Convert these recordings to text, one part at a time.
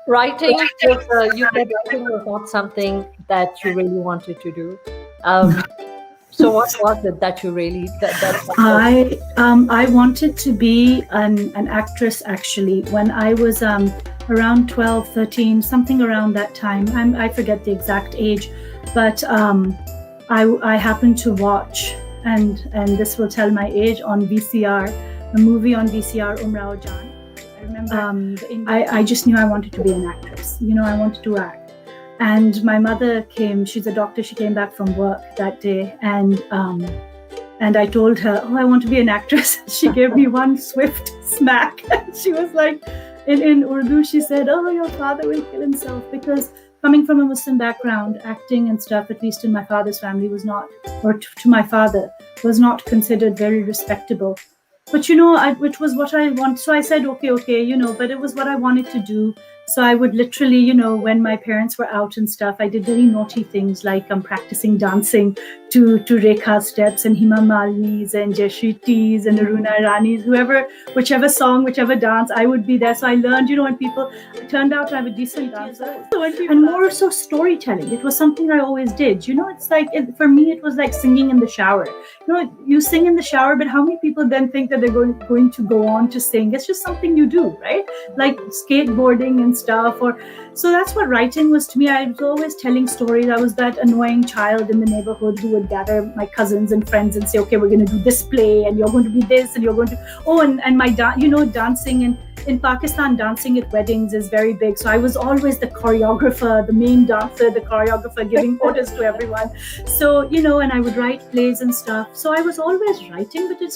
Writing was, you said writing was not something that you really wanted to do. Um, so what was it that you really I wanted to be an actress actually when I was around 12, 13, something around that time. I forget the exact age, but I happened to watch, and this will tell my age, on VCR, a movie on VCR, Umrao Jan. I remember I just knew I wanted to be an actress. I wanted to act. And my mother came, she's a doctor, she came back from work that day, and I told her, I want to be an actress. She gave me one swift smack. She was like, in Urdu, she said, your father will kill himself, because coming from a Muslim background, acting and stuff, at least in my father's family, was not, or to my father, was not considered very respectable. But, which was what I want. So I said, okay, but it was what I wanted to do. So I would literally, when my parents were out and stuff, I did very naughty things like practicing dancing to Rekha steps and Hima Malini's and Jeshritis and Aruna Irani's, whichever song, whichever dance, I would be there. So I learned, when people turned out to have a decent dancer. And more so storytelling. It was something I always did. It's like, for me, it was like singing in the shower. You sing in the shower, but how many people then think that they're going to go on to sing? It's just something you do, right? Like skateboarding and stuff. So that's what writing was to me. I was always telling stories. I was that annoying child in the neighborhood who would gather my cousins and friends and say, okay, we're going to do this play, and you're going to be this, and you're going to, and my dancing, and in Pakistan, dancing at weddings is very big. So I was always the choreographer, the main dancer, the choreographer, giving orders to everyone. So, and I would write plays and stuff. So I was always writing, but it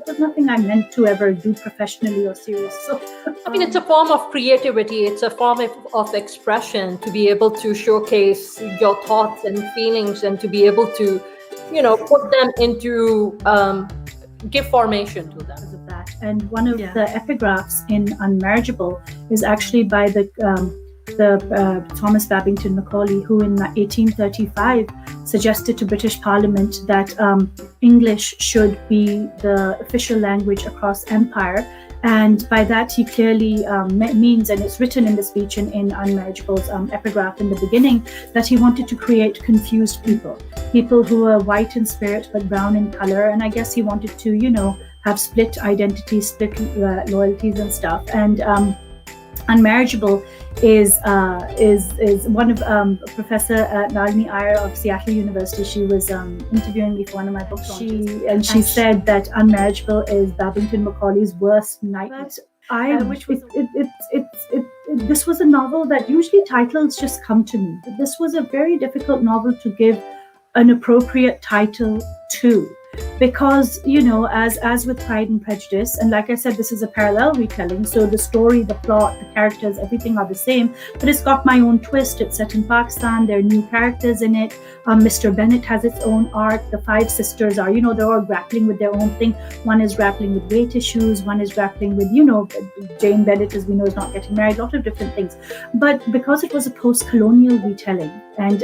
was nothing I meant to ever do professionally or serious. So, I mean, it's a form of creativity. It's a form of expression, to be able to showcase your thoughts and feelings, and to be able to, put them into, give formation to them. And one of the epigraphs in Unmarriageable is actually by the Thomas Babington Macaulay, who in 1835 suggested to British Parliament that English should be the official language across empire. And by that, he clearly means, and it's written in the speech in Unmarriageable's epigraph in the beginning, that he wanted to create confused people who were white in spirit but brown in color. And I guess he wanted to, have split identities, split loyalties and stuff. And Unmarriageable is one of Professor Nalini Iyer of Seattle University. She was interviewing me for one of my books. She said that Unmarriageable is Babington Macaulay's worst nightmare. This was a novel that usually titles just come to me. But this was a very difficult novel to give an appropriate title to. Because, as with Pride and Prejudice, and like I said, this is a parallel retelling, so the story, the plot, the characters, everything are the same, but it's got my own twist. It's set in Pakistan, there are new characters in it. Mr. Bennet has its own arc. The five sisters are, they're all grappling with their own thing. One is grappling with weight issues, one is grappling with, Jane Bennet, as we know, is not getting married, a lot of different things. But because it was a post-colonial retelling, and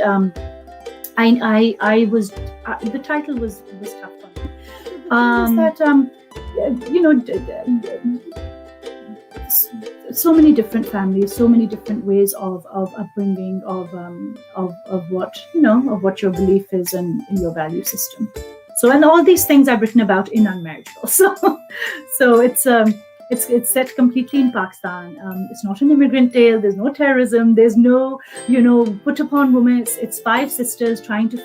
I was, the title was tough. So many different families, so many different ways of upbringing, of what your belief is and in your value system. So, and all these things I've written about in Unmarriageable. So it's set completely in Pakistan. It's not an immigrant tale. There's no terrorism. There's no, put upon women. It's five sisters trying to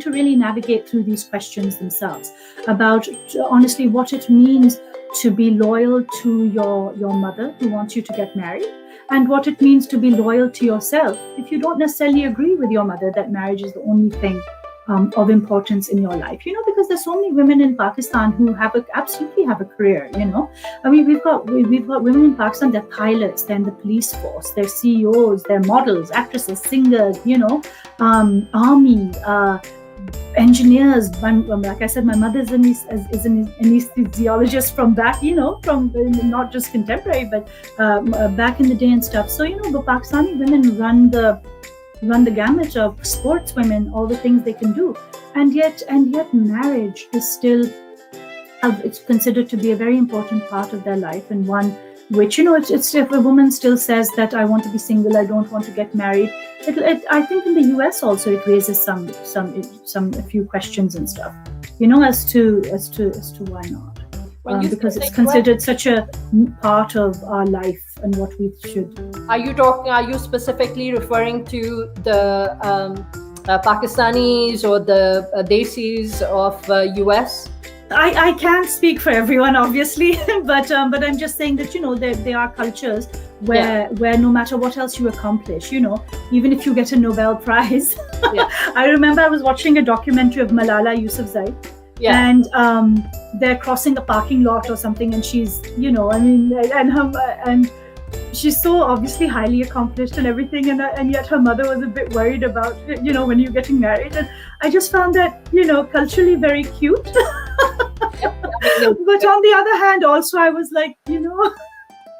really navigate through these questions themselves about, honestly, what it means to be loyal to your mother who wants you to get married, and what it means to be loyal to yourself if you don't necessarily agree with your mother that marriage is the only thing of importance in your life, because there's so many women in Pakistan who absolutely have a career, I mean, we've got women in Pakistan, they're pilots, they're in the police force, they're CEOs, they're models, actresses, singers, army, engineers. Like I said, my mother is an anesthesiologist from back, from not just contemporary, but back in the day and stuff. So, the Pakistani women run the gamut of sports women, all the things they can do, and yet marriage is still it's considered to be a very important part of their life, and one which, it's if a woman still says that I want to be single, I don't want to get married, I think in the US also it raises a few questions and stuff, as to why not. Because it's considered such a part of our life and what we should. Are you specifically referring to the Pakistanis or the Desis of US? I can't speak for everyone, obviously, but I'm just saying that there are cultures where no matter what else you accomplish, even if you get a Nobel Prize. I remember I was watching a documentary of Malala Yousafzai, and they're crossing a parking lot or something, and she's and she's so obviously highly accomplished and everything, and yet her mother was a bit worried about when you're getting married, and I just found that culturally very cute. But on the other hand, also I was like,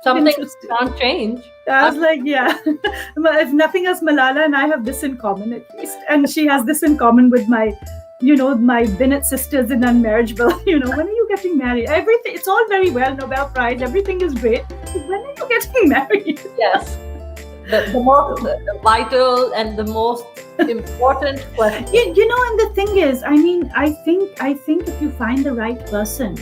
something can't change. I was like, if nothing else, Malala and I have this in common at least, and she has this in common with my Bennett sisters in Unmarriageable. When are you getting married? Everything, it's all very well, Nobel Prize, everything is great. But when are you getting married? Yes. The most vital and the most important question. And the thing is, I think if you find the right person,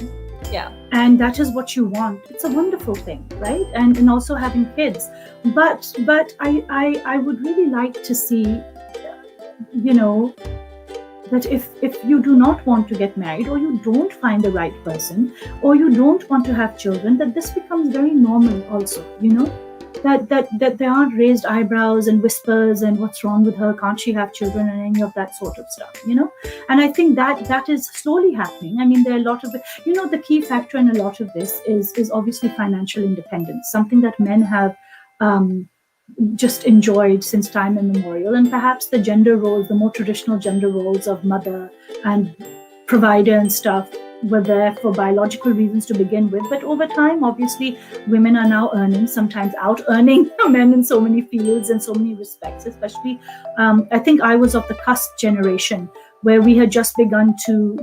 and that is what you want, it's a wonderful thing, right? And also having kids. But I would really like to see, that if you do not want to get married, or you don't find the right person, or you don't want to have children, that this becomes very normal also, that there aren't raised eyebrows and whispers and what's wrong with her, can't she have children, and any of that sort of stuff, and I think that is slowly happening. There are a lot of the key factor in a lot of this is obviously financial independence, something that men have just enjoyed since time immemorial, and perhaps the gender roles, the more traditional gender roles of mother and provider and stuff, were there for biological reasons to begin with. But over time, obviously, women are now earning, sometimes out-earning men in so many fields and so many respects. Especially, I think I was of the cusp generation where we had just begun to,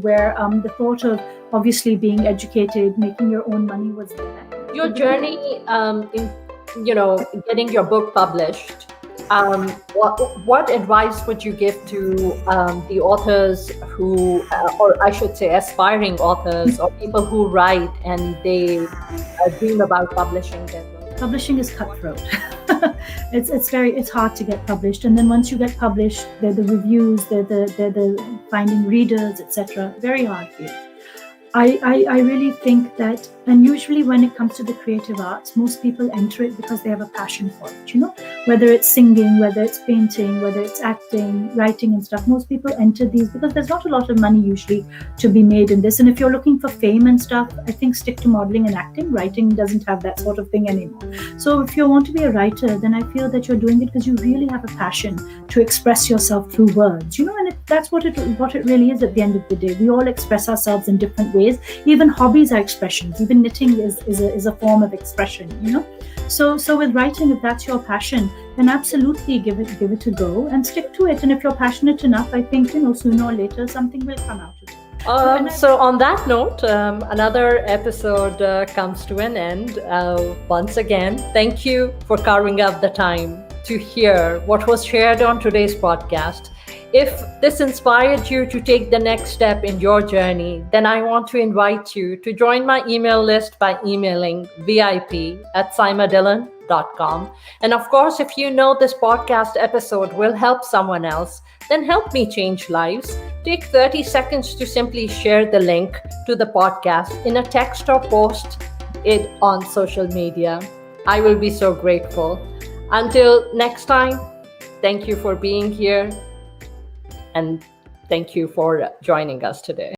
where the thought of obviously being educated, making your own money was there. Your journey in getting your book published, what advice would you give to the authors who, or I should say aspiring authors, or people who write and they dream about publishing their book? Publishing is cutthroat. It's hard to get published, and then once you get published, they're the reviews, they're the finding readers, etc. Very hard for you. I really think that, and usually when it comes to the creative arts, most people enter it because they have a passion for it, whether it's singing, whether it's painting, whether it's acting, writing and stuff. Most people enter these because there's not a lot of money usually to be made in this. And if you're looking for fame and stuff, I think stick to modeling and acting. Writing doesn't have that sort of thing anymore. So if you want to be a writer, then I feel that you're doing it because you really have a passion to express yourself through words, and that's what it really is at the end of the day. We all express ourselves in different ways. Even hobbies are expressions. Even knitting is a form of expression, So with writing, if that's your passion, then absolutely give it a go and stick to it. And if you're passionate enough, I think sooner or later something will come out of it. So on that note, another episode comes to an end. Once again, thank you for carving out the time to hear what was shared on today's podcast. If this inspired you to take the next step in your journey, then I want to invite you to join my email list by emailing vip@saimadhillon.com. And of course, if you know this podcast episode will help someone else, then help me change lives. Take 30 seconds to simply share the link to the podcast in a text or post it on social media. I will be so grateful. Until next time, thank you for being here. And thank you for joining us today.